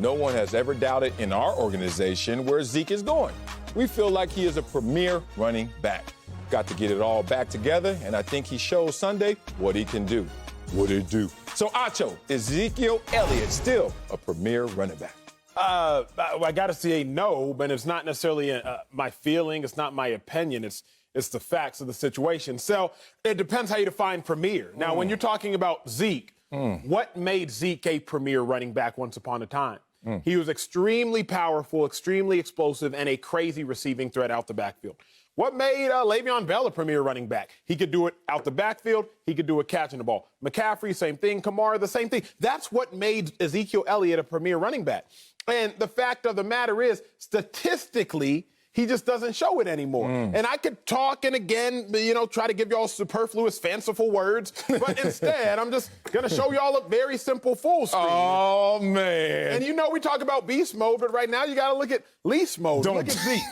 No one has ever doubted in our organization where Zeke is going. We feel like he is a premier running back. Got to get it all back together, and I think he shows Sunday what he can do. What he do? So, Acho, is Ezekiel Elliott still a premier running back? I got to say no, but it's not necessarily my feeling. It's not my opinion. It's the facts of the situation. So it depends how you define premier. Now, when you're talking about Zeke, what made Zeke a premier running back once upon a time? He was extremely powerful, extremely explosive, and a crazy receiving threat out the backfield. What made Le'Veon Bell a premier running back? He could do it out the backfield. He could do it catching the ball. McCaffrey, same thing. Kamara, the same thing. That's what made Ezekiel Elliott a premier running back. And the fact of the matter is, statistically, he just doesn't show it anymore. And I could talk and again, try to give y'all superfluous, fanciful words. But instead, I'm just going to show y'all a very simple full screen. Oh, man. And we talk about beast mode, but right now you got to look at least mode. Look at Zeke.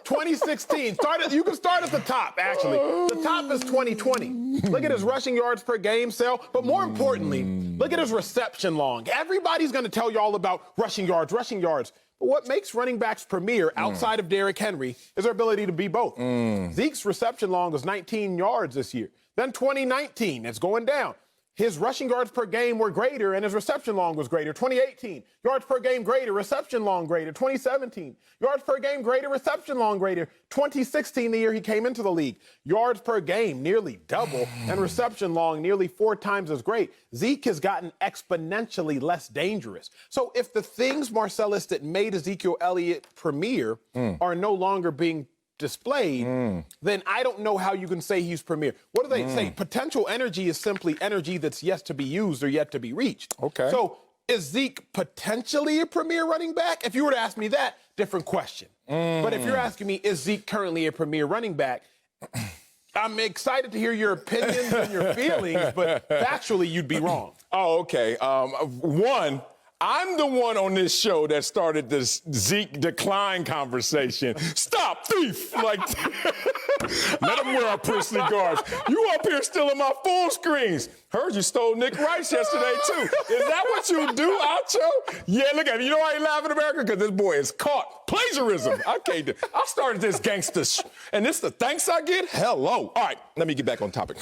2016. You can start at the top, actually. The top is 2020. Look at his rushing yards per game, Sal. But more importantly, look at his reception long. Everybody's going to tell you all about rushing yards. But what makes running backs premier outside of Derrick Henry is their ability to be both. Zeke's reception long was 19 yards this year. Then 2019, it's going down. His rushing yards per game were greater and his reception long was greater. 2018, yards per game greater, reception long greater. 2017, yards per game greater, reception long greater. 2016, the year he came into the league, yards per game nearly double and reception long nearly 4 times as great. Zeke has gotten exponentially less dangerous. So if the things, Marcellus, that made Ezekiel Elliott premier are no longer being displayed, then I don't know how you can say he's premier. What do they say? Potential energy is simply energy that's yet to be used or yet to be reached. Okay. So is Zeke potentially a premier running back? If you were to ask me that, different question. But if you're asking me, is Zeke currently a premier running back? I'm excited to hear your opinions and your feelings, but factually, you'd be wrong. Oh, okay. I'm the one on this show that started this Zeke decline conversation. Stop, thief! Like, let him wear our priestly guards. You up here stealing my full screens. Heard you stole Nick Rice yesterday, too. Is that what you do, Acho? Yeah, look at me. You know why you laughing, America? Because this boy is caught. Plagiarism. I can't do. I started this gangster and this the thanks I get? Hello. All right, let me get back on topic.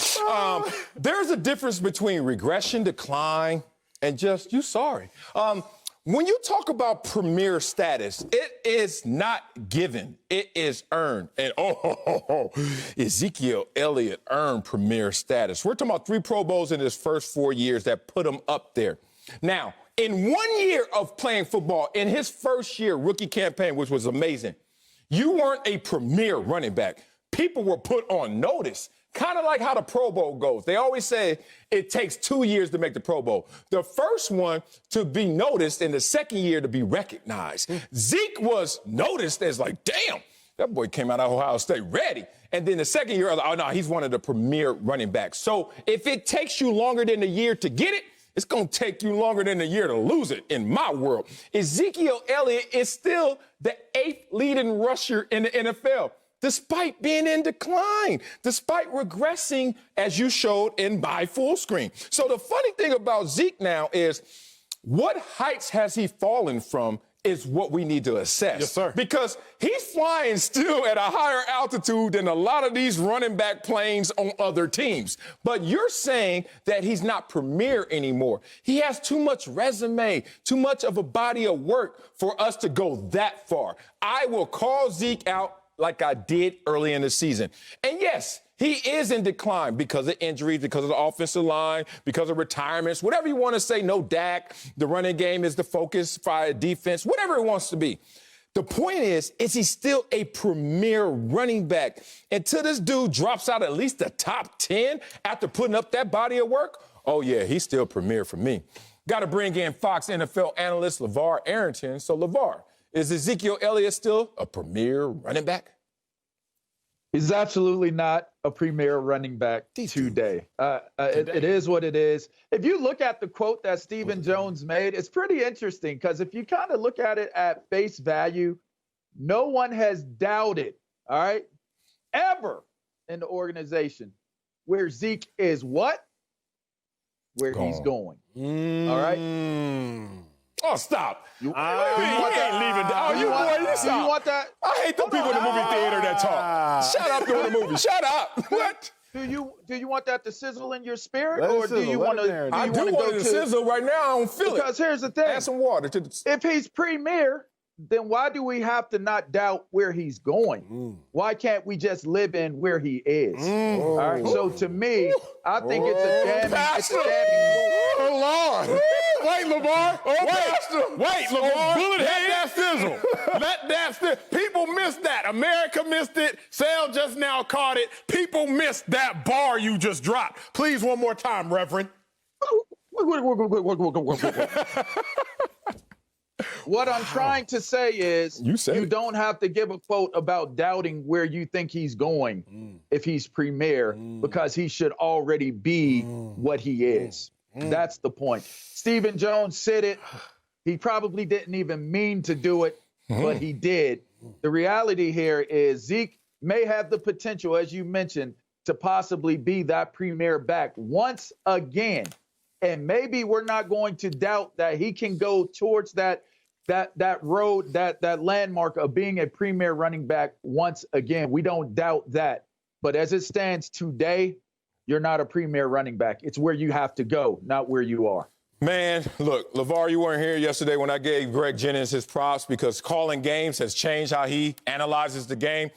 There's a difference between regression, decline, and just, you sorry. When you talk about premier status, it is not given. It is earned. And Ezekiel Elliott earned premier status. We're talking about 3 Pro Bowls in his first 4 years that put him up there. Now, in 1 year of playing football, in his first year rookie campaign, which was amazing, you weren't a premier running back. People were put on notice. Kind of like how the Pro Bowl goes. They always say it takes 2 years to make the Pro Bowl. The first one to be noticed and the second year to be recognized. Zeke was noticed as like, damn, that boy came out of Ohio State ready. And then the second year, oh, no, he's one of the premier running backs. So if it takes you longer than a year to get it, it's going to take you longer than a year to lose it in my world. Ezekiel Elliott is still the 8th leading rusher in the NFL. Despite being in decline, despite regressing, as you showed in my full screen. So the funny thing about Zeke now is what heights has he fallen from is what we need to assess. Yes, sir. Because he's flying still at a higher altitude than a lot of these running back planes on other teams. But you're saying that he's not premier anymore. He has too much resume, too much of a body of work for us to go that far. I will call Zeke out like I did early in the season. And yes, he is in decline because of injuries, because of the offensive line, because of retirements, whatever you want to say. No Dak, the running game is the focus for defense, whatever it wants to be. The point is he still a premier running back? Until this dude drops out at least the top 10 after putting up that body of work, oh yeah, he's still premier for me. Got to bring in Fox NFL analyst LeVar Arrington. So LeVar, is Ezekiel Elliott still a premier running back? He's absolutely not a premier running back today. It is what it is. If you look at the quote that Stephen Jones made, it's pretty interesting because if you kind of look at it at face value, no one has doubted, all right, ever in the organization where Zeke is what? Where he's going. All right? Oh, stop. He ain't leaving. Do you want that? I hate the people in the movie theater that talk. Shut up during the movie. Shut up. What? Do you want that to sizzle in your spirit, Let it or do sizzle, you let want it to? marinate. I do want it to sizzle right now. I don't feel it. Because here's the thing: Add some water to the. if he's premier, then why do we have to not doubt where he's going? Why can't we just live in where he is? All right. So to me, I think it's a damning. Oh, Lord. Wait, LeVar. Wait, LeVar. bullet Let head. that sizzle. Let that sizzle. People missed that. America missed it. Sale just now caught it. People missed that bar you just dropped. Please, one more time, Reverend. What I'm trying to say is You said it. don't have to give a quote about doubting where you think he's going if he's premier, because he should already be what he is. That's the point. Stephen Jones said it. He probably didn't even mean to do it, but he did. The reality here is Zeke may have the potential, as you mentioned, to possibly be that premier back once again. And maybe we're not going to doubt that he can go towards that road, that landmark of being a premier running back once again. We don't doubt that. But as it stands today, you're not a premier running back. It's where you have to go, not where you are. Man, look, LeVar, you weren't here yesterday when I gave Greg Jennings his props because calling games has changed how he analyzes the game.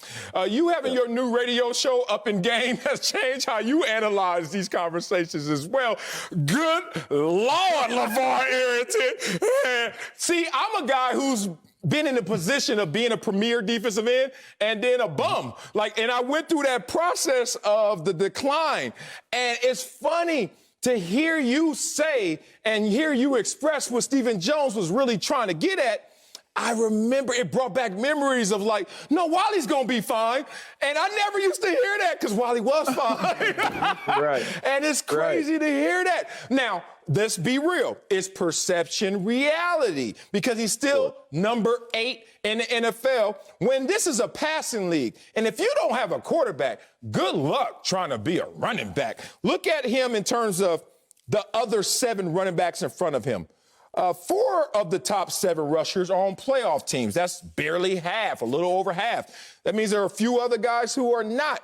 You having your new radio show, Up in Game, has changed how you analyze these conversations as well. Good Lord, LeVar Arrington. See, I'm a guy who's been in the position of being a premier defensive end and then a bum. And I went through that process of the decline. And it's funny to hear you say and hear you express what Stephen Jones was really trying to get at. I remember it brought back memories of no, Wally's going to be fine. And I never used to hear that because Wally was fine. Right. And it's crazy to hear that. Now, let's be real. It's perception reality because he's still number 8 in the NFL when this is a passing league. And if you don't have a quarterback, good luck trying to be a running back. Look at him in terms of the other 7 running backs in front of him. 4 of the top 7 rushers are on playoff teams. That's barely half, a little over half. That means there are a few other guys who are not.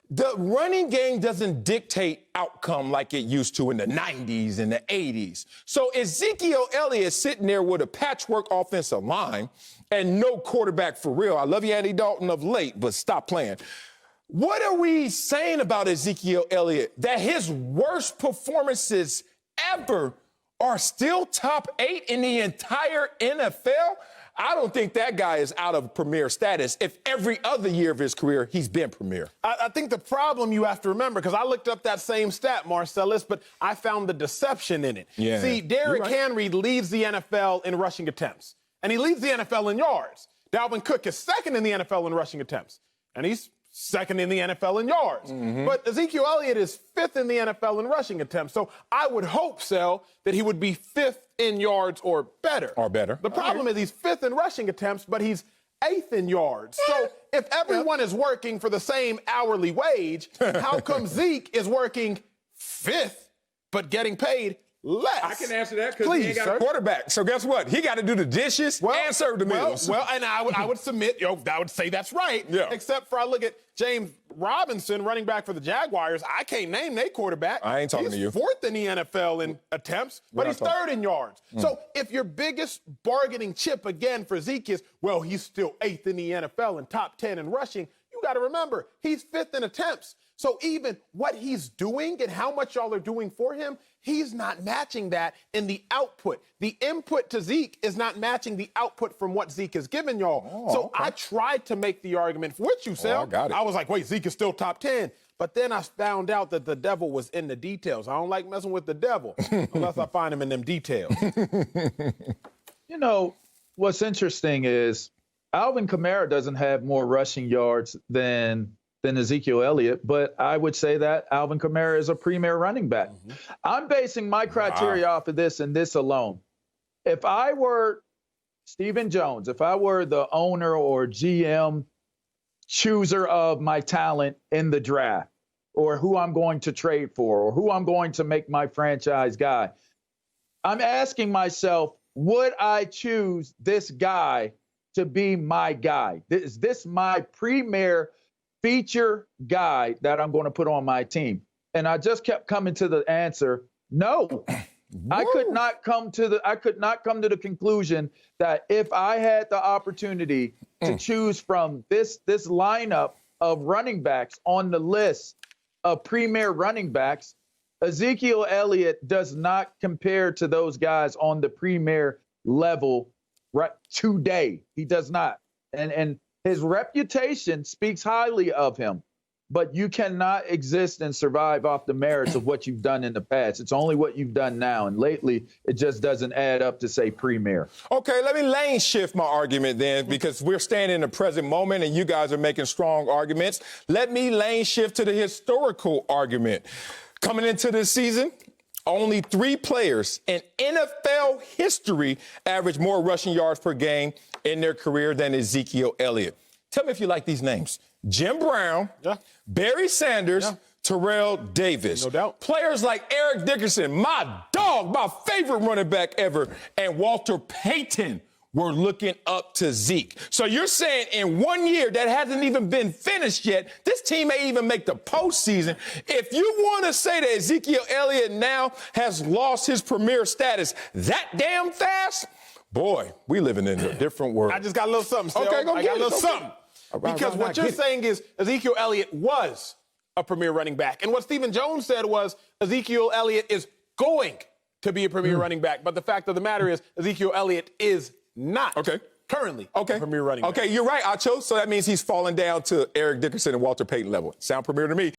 The running game doesn't dictate outcome like it used to in the 90s and the 80s. So Ezekiel Elliott sitting there with a patchwork offensive line and no quarterback for real. I love you, Andy Dalton, of late, but stop playing. What are we saying about Ezekiel Elliott? That his worst performances ever are still top 8 in the entire NFL? I don't think that guy is out of premier status if every other year of his career he's been premier. I think the problem you have to remember, because I looked up that same stat, Marcellus, but I found the deception in it. Yeah. See, Derrick Henry leads the NFL in rushing attempts, and he leads the NFL in yards. Dalvin Cook is second in the NFL in rushing attempts, and he's second in the NFL in yards. But Ezekiel Elliott is 5th in the NFL in rushing attempts. So I would hope, Sel, that he would be 5th in yards or better. Or better. The problem is he's 5th in rushing attempts, but he's 8th in yards. So if everyone is working for the same hourly wage, how come Zeke is working 5th but getting paid less? I can answer that because he ain't got a quarterback. So guess what? He got to do the dishes and serve the meals. Well, and I would submit, I would say that's right. Yeah. Except for I look at James Robinson, running back for the Jaguars. I can't name their quarterback. I ain't talking to you. He's 4th in the NFL in attempts, but he's 3rd in yards. So if your biggest bargaining chip again for Zeke is, well, he's still 8th in the NFL and top 10 in rushing, you got to remember, he's 5th in attempts. So even what he's doing and how much y'all are doing for him, he's not matching that in the output. The input to Zeke is not matching the output from what Zeke has given y'all. I tried to make the argument for what you said. I got it. I was like, wait, Zeke is still top 10. But then I found out that the devil was in the details. I don't like messing with the devil unless I find him in them details. You know, what's interesting is Alvin Kamara doesn't have more rushing yards than Ezekiel Elliott, but I would say that Alvin Kamara is a premier running back. I'm basing my criteria off of this and this alone. If I were Stephen Jones, if I were the owner or GM chooser of my talent in the draft, or who I'm going to trade for, or who I'm going to make my franchise guy, I'm asking myself, would I choose this guy to be my guy? Is this my premier feature guy that I'm going to put on my team? And I just kept coming to the answer, no. I could not come to the conclusion that if I had the opportunity to choose from this lineup of running backs on the list of premier running backs, Ezekiel Elliott does not compare to those guys on the premier level right today. He does not. And his reputation speaks highly of him. But you cannot exist and survive off the merits of what you've done in the past. It's only what you've done now. And lately, it just doesn't add up to say premier. Okay, let me lane shift my argument then, because we're staying in the present moment and you guys are making strong arguments. Let me lane shift to the historical argument. Coming into this season, only 3 players in NFL history average more rushing yards per game in their career than Ezekiel Elliott. Tell me if you like these names. Jim Brown, Barry Sanders, Terrell Davis. No doubt. Players like Eric Dickerson, my dog, my favorite running back ever, and Walter Payton were looking up to Zeke. So you're saying in 1 year that hasn't even been finished yet, this team may even make the postseason. If you want to say that Ezekiel Elliott now has lost his premier status that damn fast, boy, we living in a different world. I just got a little something, Stel. Okay, go I get got a it, little go get something. it. All right, Because what you're saying is Ezekiel Elliott was a premier running back. And what Stephen Jones said was Ezekiel Elliott is going to be a premier running back. But the fact of the matter is Ezekiel Elliott is not currently a premier running back. Okay, you're right, Acho. So that means he's falling down to Eric Dickerson and Walter Payton level. Sound premier to me.